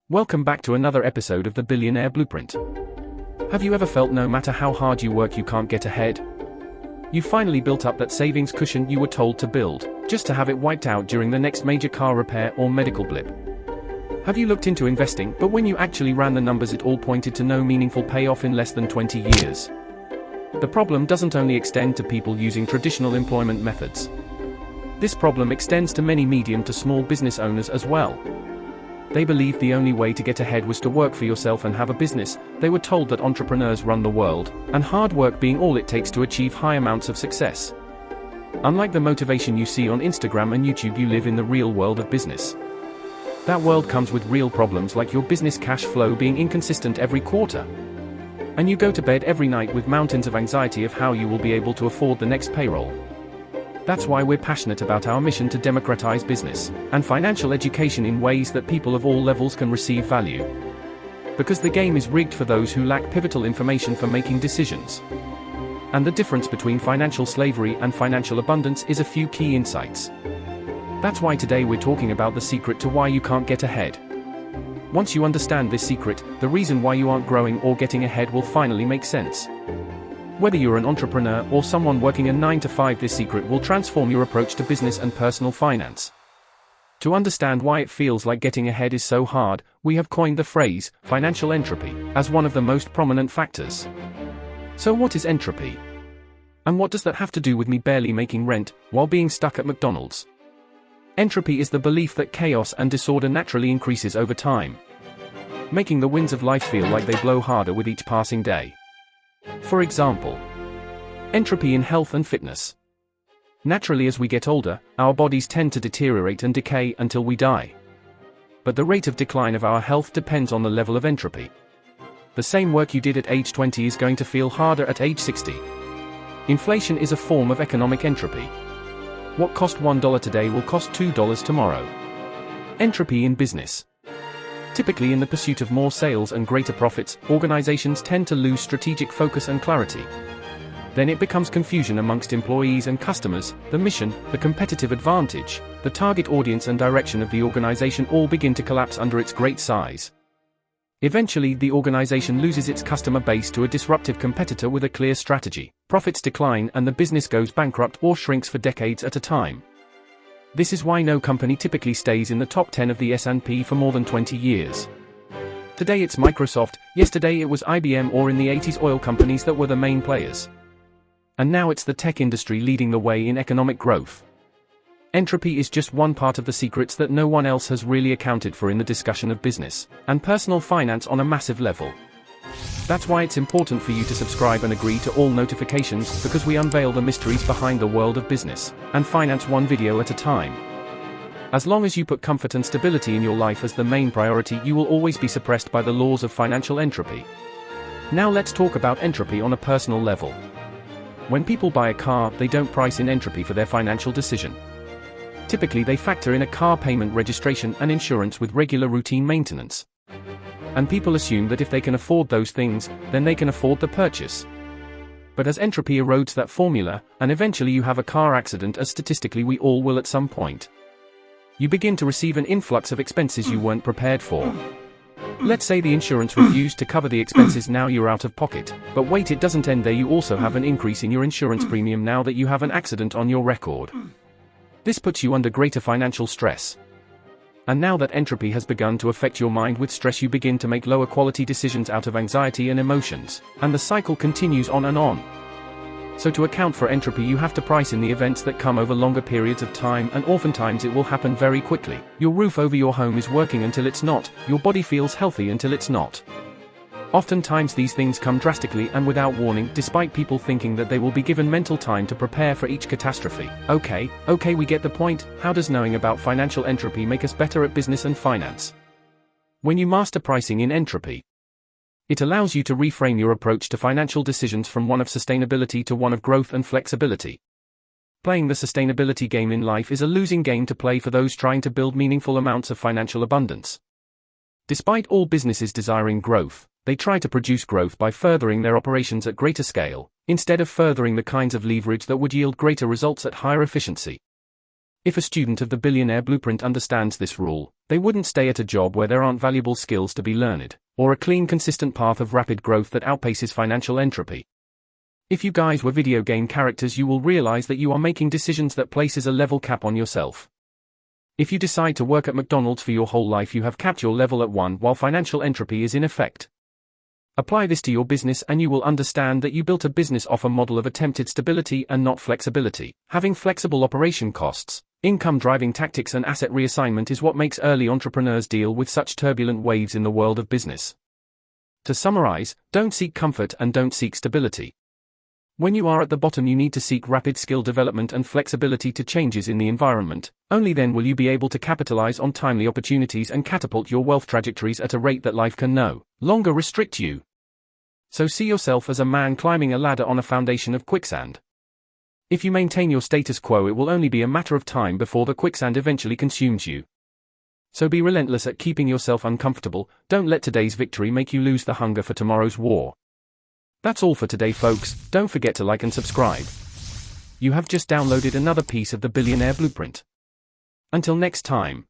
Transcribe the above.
Welcome back to another episode of the Billionaire Blueprint. Have you ever felt no matter how hard you work you can't get ahead? You finally built up that savings cushion you were told to build, just to have it wiped out during the next major car repair or medical blip. Have you looked into investing, but when you actually ran the numbers it all pointed to no meaningful payoff in less than 20 years? The problem doesn't only extend to people using traditional employment methods. This problem extends to many medium to small business owners as well. They believed the only way to get ahead was to work for yourself and have a business. They were told that entrepreneurs run the world, and hard work being all it takes to achieve high amounts of success. Unlike the motivation you see on Instagram and YouTube, you live in the real world of business. That world comes with real problems like your business cash flow being inconsistent every quarter. And you go to bed every night with mountains of anxiety of how you will be able to afford the next payroll. That's why we're passionate about our mission to democratize business and financial education in ways that people of all levels can receive value. Because the game is rigged for those who lack pivotal information for making decisions. And the difference between financial slavery and financial abundance is a few key insights. That's why today we're talking about the secret to why you can't get ahead. Once you understand this secret, the reason why you aren't growing or getting ahead will finally make sense. Whether you're an entrepreneur or someone working a 9-to-5, this secret will transform your approach to business and personal finance. To understand why it feels like getting ahead is so hard, we have coined the phrase, financial entropy, as one of the most prominent factors. So what is entropy? And what does that have to do with me barely making rent, while being stuck at McDonald's? Entropy is the belief that chaos and disorder naturally increases over time, making the winds of life feel like they blow harder with each passing day. For example, entropy in health and fitness. Naturally, as we get older, our bodies tend to deteriorate and decay until we die. But the rate of decline of our health depends on the level of entropy. The same work you did at age 20 is going to feel harder at age 60. Inflation is a form of economic entropy. What cost $1 today will cost $2 tomorrow. Entropy in business. Typically, in the pursuit of more sales and greater profits, organizations tend to lose strategic focus and clarity. Then it becomes confusion amongst employees and customers. The mission, the competitive advantage, the target audience and direction of the organization all begin to collapse under its great size. Eventually, the organization loses its customer base to a disruptive competitor with a clear strategy. Profits decline and the business goes bankrupt or shrinks for decades at a time. This is why no company typically stays in the top 10 of the S&P for more than 20 years. Today it's Microsoft, yesterday it was IBM, or in the 80s oil companies that were the main players. And now it's the tech industry leading the way in economic growth. Entropy is just one part of the secrets that no one else has really accounted for in the discussion of business and personal finance on a massive level. That's why it's important for you to subscribe and agree to all notifications, because we unveil the mysteries behind the world of business and finance one video at a time. As long as you put comfort and stability in your life as the main priority, you will always be suppressed by the laws of financial entropy. Now let's talk about entropy on a personal level. When people buy a car, they don't price in entropy for their financial decision. Typically they factor in a car payment, registration and insurance with regular routine maintenance. And people assume that if they can afford those things, then they can afford the purchase. But as entropy erodes that formula, and eventually you have a car accident, as statistically we all will at some point, you begin to receive an influx of expenses you weren't prepared for. Let's say the insurance refused to cover the expenses, now you're out of pocket. But wait, it doesn't end there, you also have an increase in your insurance premium now that you have an accident on your record. This puts you under greater financial stress. And now that entropy has begun to affect your mind with stress, you begin to make lower quality decisions out of anxiety and emotions, and the cycle continues on and on. So to account for entropy, you have to price in the events that come over longer periods of time, and oftentimes it will happen very quickly. Your roof over your home is working until it's not, your body feels healthy until it's not. Oftentimes these things come drastically and without warning, despite people thinking that they will be given mental time to prepare for each catastrophe. Okay, we get the point. How does knowing about financial entropy make us better at business and finance? When you master pricing in entropy, it allows you to reframe your approach to financial decisions from one of sustainability to one of growth and flexibility. Playing the sustainability game in life is a losing game to play for those trying to build meaningful amounts of financial abundance. Despite all businesses desiring growth, they try to produce growth by furthering their operations at greater scale, instead of furthering the kinds of leverage that would yield greater results at higher efficiency. If a student of the Billionaire Blueprint understands this rule, they wouldn't stay at a job where there aren't valuable skills to be learned, or a clean, consistent path of rapid growth that outpaces financial entropy. If you guys were video game characters, you will realize that you are making decisions that places a level cap on yourself. If you decide to work at McDonald's for your whole life, you have capped your level at 1 while financial entropy is in effect. Apply this to your business and you will understand that you built a business off a model of attempted stability and not flexibility. Having flexible operation costs, income-driving tactics and asset reassignment is what makes early entrepreneurs deal with such turbulent waves in the world of business. To summarize, don't seek comfort and don't seek stability. When you are at the bottom, you need to seek rapid skill development and flexibility to changes in the environment. Only then will you be able to capitalize on timely opportunities and catapult your wealth trajectories at a rate that life can no longer restrict you. So see yourself as a man climbing a ladder on a foundation of quicksand. If you maintain your status quo, it will only be a matter of time before the quicksand eventually consumes you. So be relentless at keeping yourself uncomfortable. Don't let today's victory make you lose the hunger for tomorrow's war. That's all for today, folks. Don't forget to like and subscribe. You have just downloaded another piece of the Billionaire Blueprint. Until next time.